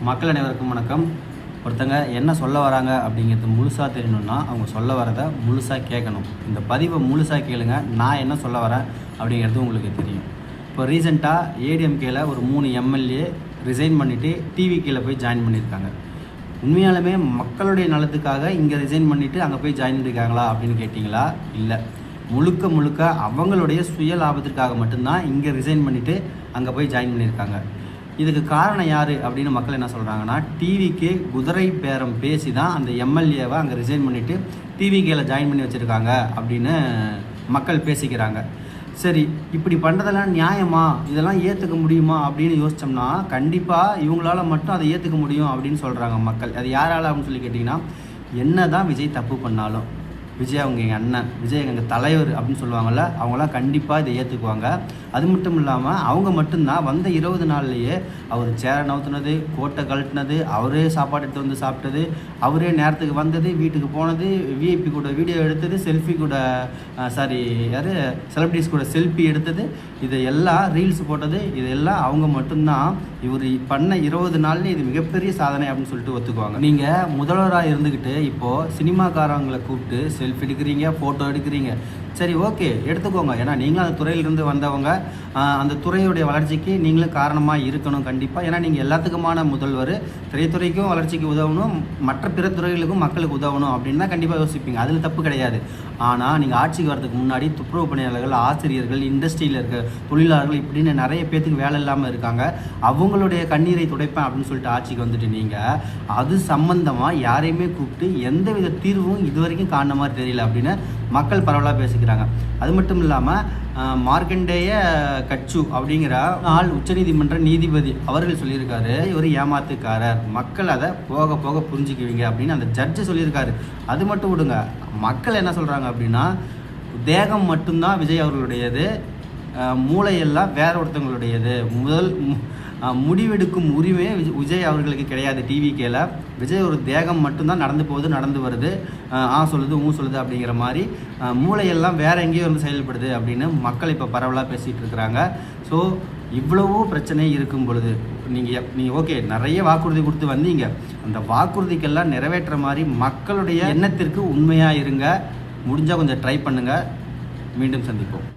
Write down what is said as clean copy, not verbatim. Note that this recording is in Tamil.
மக்கள் அனைவருக்கும் வணக்கம். ஒருத்தங்க என்ன சொல்ல வராங்க அப்படிங்கிறது முழுசாக தெரியணும்னா அவங்க சொல்ல வரதை முழுசாக கேட்கணும். இந்த பதிவை முழுசாக கேளுங்க, நான் என்ன சொல்ல வரேன் அப்படிங்கிறது உங்களுக்கு தெரியும். இப்போ ரீசெண்டாக ஏடிஎம்கேல ஒரு 3 எம்எல்ஏ ரிசைன் பண்ணிவிட்டு டிவிகேல போய் ஜாயின் பண்ணியிருக்காங்க. உண்மையாலுமே மக்களுடைய நலத்துக்காக இங்கே ரிசைன் பண்ணிவிட்டு அங்கே போய் ஜாயின் பண்ணியிருக்காங்களா அப்படின்னு கேட்டிங்களா? இல்லை, முழுக்க அவங்களுடைய சுய லாபத்திற்காக மட்டும்தான் இங்கே ரிசைன் பண்ணிவிட்டு அங்கே போய் ஜாயின் பண்ணியிருக்காங்க. இதுக்கு காரணம் யார் அப்படின்னு மக்கள் என்ன சொல்கிறாங்கன்னா, டிவிகே குதிரை பேரம் பேசி தான் அந்த எம்எல்ஏவை அங்கே ரிசைன் பண்ணிவிட்டு டிவிகேல ஜாயின் பண்ணி வச்சுருக்காங்க அப்படின்னு மக்கள் பேசிக்கிறாங்க. சரி, இப்படி பண்ணுறதெல்லாம் நியாயமா, இதெல்லாம் ஏற்றுக்க முடியுமா அப்படின்னு யோசித்தோம்னா கண்டிப்பாக இவங்களால மட்டும் அதை ஏற்றுக்க முடியும் அப்படின்னு சொல்கிறாங்க மக்கள். அது யாரால் அப்படின்னு சொல்லி கேட்டிங்கன்னா, என்ன தான் விஜய் தப்பு பண்ணாலும், விஜய் அவங்க எங்கள் அண்ணன், விஜய் எங்கள் தலைவர் அப்படின்னு சொல்லுவாங்கள்ல, அவங்களாம் கண்டிப்பாக இதை ஏற்றுக்குவாங்க. அது மட்டும் இல்லாமல் அவங்க மட்டும்தான் வந்த 20 நாள்லேயே அவர் சேரை நவுத்துனது, கோட்டை கழட்டினது, அவரே சாப்பாடு எடுத்து வந்து சாப்பிட்டது, அவரே நேரத்துக்கு வந்தது, வீட்டுக்கு போனது, விஐபி கூட வீடியோ எடுத்தது, செல்ஃபி கூட செலிபிரிட்டிஸ் கூட செல்ஃபி எடுத்தது, இதையெல்லாம் ரீல்ஸ் போட்டது, இதெல்லாம் அவங்க மட்டும்தான். இவர் பண்ண 20 நாள்லேயே இது மிகப்பெரிய சாதனை அப்படின்னு சொல்லிட்டு ஒத்துக்குவாங்க. நீங்கள் முதல்வராக இருந்துக்கிட்டு இப்போது சினிமாக்காரங்களை கூப்பிட்டு செல்ஃபி எடுக்கிறீங்க, ஃபோட்டோ எடுக்கிறீங்க, சரி ஓகே எடுத்துக்கோங்க. ஏன்னா நீங்களும் அந்த துறையிலிருந்து வந்தவங்க, அந்த துறையுடைய வளர்ச்சிக்கு நீங்களும் காரணமாக இருக்கணும் கண்டிப்பாக. ஏன்னா நீங்கள் எல்லாத்துக்குமான முதல்வர், திரைத்துறைக்கும் வளர்ச்சிக்கு உதவணும், மற்ற பிற துறைகளுக்கும் மக்களுக்கு உதவணும் அப்படின்னு தான் கண்டிப்பாக யோசிப்பீங்க. அதில் தப்பு கிடையாது. ஆனால் நீங்கள் ஆட்சிக்கு வரதுக்கு முன்னாடி துப்புரவு பணியாளர்கள், ஆசிரியர்கள், இண்டஸ்ட்ரியில் இருக்க தொழிலாளர்கள் இப்படின்னு நிறைய பேத்துக்கு வேலை இல்லாமல் இருக்காங்க. அவங்களுடைய கண்ணீரை துடைப்பேன் அப்படின்னு சொல்லிட்டு ஆட்சிக்கு வந்துட்டு நீங்கள் அது சம்பந்தமாக யாரையுமே கூப்பிட்டு எந்தவித தீர்வும் இது வரைக்கும் காண மாதிரி தெரியல அப்படின்னு மக்கள் பரவலாக பேசிக்கிறாங்க. அது மட்டும் இல்லாமல் மார்க்கண்டேய கட்சு அப்படிங்கிற ஆள் உச்சநீதிமன்ற நீதிபதி அவர்கள் சொல்லியிருக்காரு, இவர் ஏமாத்துக்காரர், மக்கள் அதை போக போக புரிஞ்சுக்குவீங்க அப்படின்னு அந்த ஜட்ஜு சொல்லியிருக்காரு. அது மட்டும் விடுங்க, மக்கள் என்ன சொல்கிறாங்க அப்படின்னா, தேகம் மட்டும்தான் விஜய் அவர்களுடையது, மூளையெல்லாம் வேற ஒருத்தவங்களுடையது, முடிவெடுக்கும் உரிமை விஜய் அவர்களுக்கு கிடையாது. டிவிகேல விஜய் ஒரு தேகம் மட்டும்தான் நடந்து போகுது, நடந்து வருது, சொல்லுது சொல்லுது அப்படிங்கிற மாதிரி, மூளையெல்லாம் வேற எங்கேயோ வந்து செயல்படுது அப்படின்னு மக்கள் இப்போ பரவலாக பேசிகிட்டு இருக்கிறாங்க. ஸோ இவ்வளவோ பிரச்சனை இருக்கும் பொழுது நீங்கள் ஓகே நிறைய வாக்குறுதி கொடுத்து வந்தீங்க, அந்த வாக்குறுதிக்கெல்லாம் நிறைவேற்ற மாதிரி மக்களுடைய எண்ணத்திற்கு உண்மையாக இருங்க. முடிஞ்சால் கொஞ்சம் ட்ரை பண்ணுங்கள். மீண்டும் சந்திப்போம்.